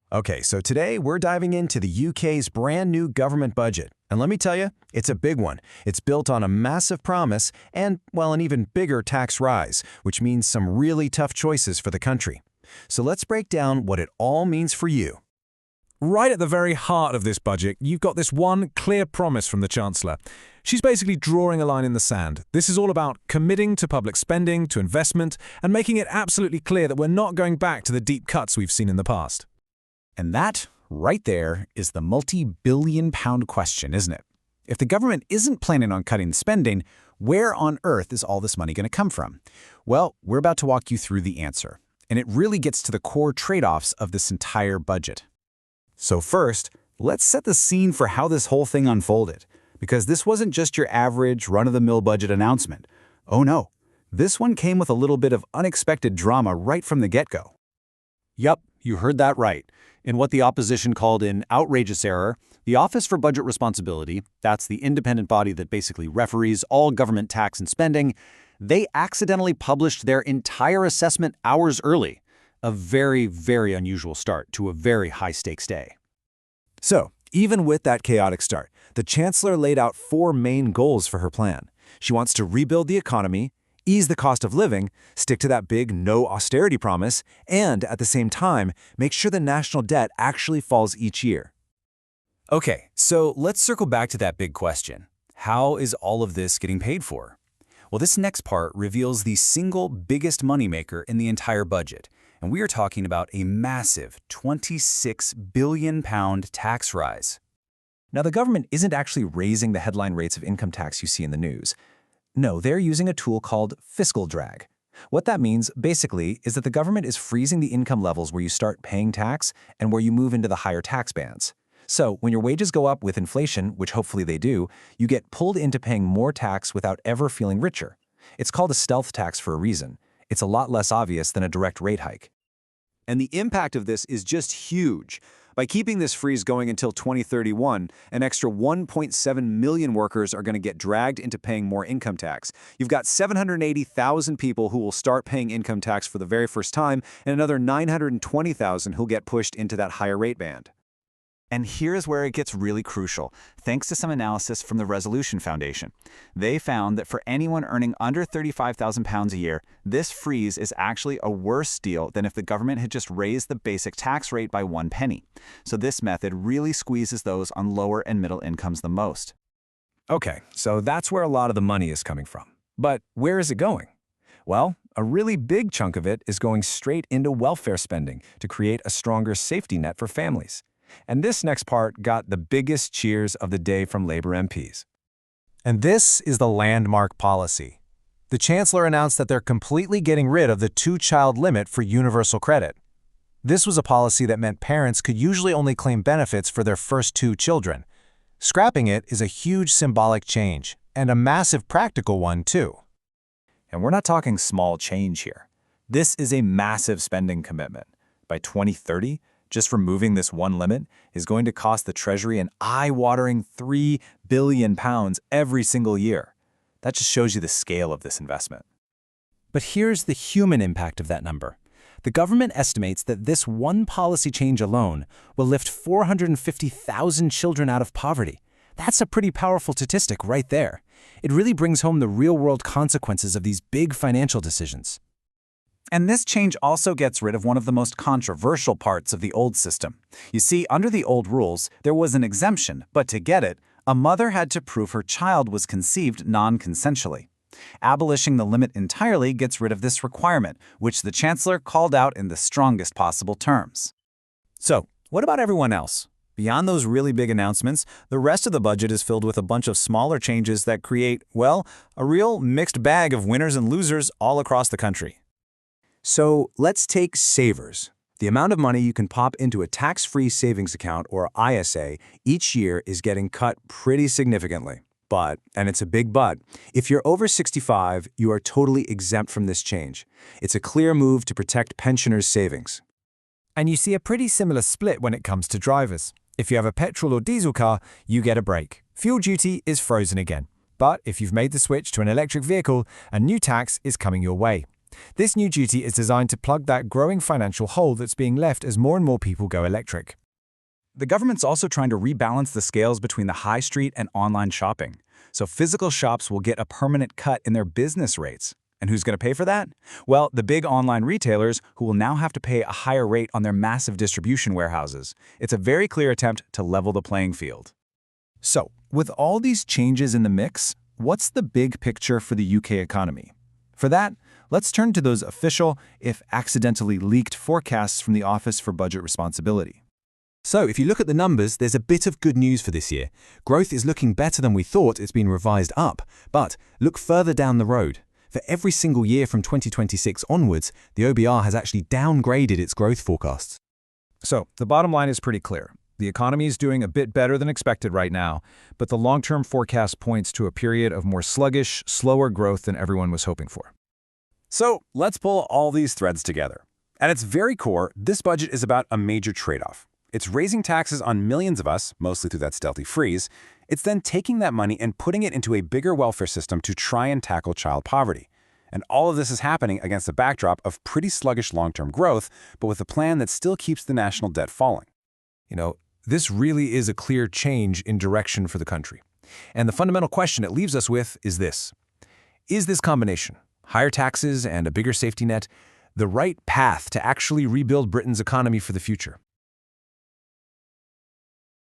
Okay, so today we're diving into the UK's brand new government budget. And let me tell you, it's a big one. It's built on a massive promise and, well, an even bigger tax rise, which means some really tough choices for the country. So let's break down what it all means for you. Right at the very heart of this budget, you've got this one clear promise from the Chancellor. She's basically drawing a line in the sand. This is all about committing to public spending, to investment, and making it absolutely clear that we're not going back to the deep cuts we've seen in the past. And that, right there, is the multi-billion-pound question, isn't it? If the government isn't planning on cutting spending, where on earth is all this money going to come from? Well, we're about to walk you through the answer. And it really gets to the core trade-offs of this entire budget. So first, let's set the scene for how this whole thing unfolded. Because this wasn't just your average, run-of-the-mill budget announcement. Oh no, this one came with a little bit of unexpected drama right from the get-go. Yup, you heard that right. In what the opposition called an outrageous error, the Office for Budget Responsibility, that's the independent body that basically referees all government tax and spending, they accidentally published their entire assessment hours early. A very, very unusual start to a very high-stakes day. So, even with that chaotic start, the Chancellor laid out 4 main goals for her plan. She wants to rebuild the economy, ease the cost of living, stick to that big no austerity promise, and at the same time, make sure the national debt actually falls each year. Okay, so let's circle back to that big question. How is all of this getting paid for? Well, this next part reveals the single biggest moneymaker in the entire budget, and we are talking about a massive £26 billion tax rise. Now, the government isn't actually raising the headline rates of income tax you see in the news. No, they're using a tool called fiscal drag. What that means, basically, is that the government is freezing the income levels where you start paying tax and where you move into the higher tax bands. So, when your wages go up with inflation, which hopefully they do, you get pulled into paying more tax without ever feeling richer. It's called a stealth tax for a reason. It's a lot less obvious than a direct rate hike. And the impact of this is just huge. By keeping this freeze going until 2031, an extra 1.7 million workers are going to get dragged into paying more income tax. You've got 780,000 people who will start paying income tax for the very first time, and another 920,000 who'll get pushed into that higher rate band. And here's where it gets really crucial, thanks to some analysis from the Resolution Foundation. They found that for anyone earning under £35,000 a year, this freeze is actually a worse deal than if the government had just raised the basic tax rate by 1 penny. So this method really squeezes those on lower and middle incomes the most. Okay, so that's where a lot of the money is coming from. But where is it going? Well, a really big chunk of it is going straight into welfare spending to create a stronger safety net for families. And this next part got the biggest cheers of the day from Labour MPs. And this is the landmark policy. The Chancellor announced that they're completely getting rid of the 2-child limit for universal credit. This was a policy that meant parents could usually only claim benefits for their first 2 children. Scrapping it is a huge symbolic change, and a massive practical one, too. And we're not talking small change here. This is a massive spending commitment. By 2030, just removing this one limit is going to cost the Treasury an eye-watering £3 billion every single year. That just shows you the scale of this investment. But here's the human impact of that number. The government estimates that this one policy change alone will lift 450,000 children out of poverty. That's a pretty powerful statistic right there. It really brings home the real-world consequences of these big financial decisions. And this change also gets rid of one of the most controversial parts of the old system. You see, under the old rules, there was an exemption, but to get it, a mother had to prove her child was conceived non-consensually. Abolishing the limit entirely gets rid of this requirement, which the Chancellor called out in the strongest possible terms. So, what about everyone else? Beyond those really big announcements, the rest of the budget is filled with a bunch of smaller changes that create, well, a real mixed bag of winners and losers all across the country. So let's take savers. The amount of money you can pop into a tax-free savings account, or ISA, each year is getting cut pretty significantly. But, and it's a big but, if you're over 65, you are totally exempt from this change. It's a clear move to protect pensioners' savings. And you see a pretty similar split when it comes to drivers. If you have a petrol or diesel car, you get a break. Fuel duty is frozen again. But if you've made the switch to an electric vehicle, a new tax is coming your way. This new duty is designed to plug that growing financial hole that's being left as more and more people go electric. The government's also trying to rebalance the scales between the high street and online shopping. So physical shops will get a permanent cut in their business rates. And who's going to pay for that? Well, the big online retailers who will now have to pay a higher rate on their massive distribution warehouses. It's a very clear attempt to level the playing field. So, with all these changes in the mix, what's the big picture for the UK economy? For that, let's turn to those official, if accidentally leaked, forecasts from the Office for Budget Responsibility. So, if you look at the numbers, there's a bit of good news for this year. Growth is looking better than we thought. It's been revised up. But look further down the road. For every single year from 2026 onwards, the OBR has actually downgraded its growth forecasts. So, the bottom line is pretty clear. The economy is doing a bit better than expected right now, but the long-term forecast points to a period of more sluggish, slower growth than everyone was hoping for. So let's pull all these threads together. At its very core, this budget is about a major trade-off. It's raising taxes on millions of us, mostly through that stealthy freeze. It's then taking that money and putting it into a bigger welfare system to try and tackle child poverty. And all of this is happening against a backdrop of pretty sluggish long-term growth, but with a plan that still keeps the national debt falling. This really is a clear change in direction for the country. And the fundamental question it leaves us with is this. Is this combination, higher taxes and a bigger safety net, the right path to actually rebuild Britain's economy for the future?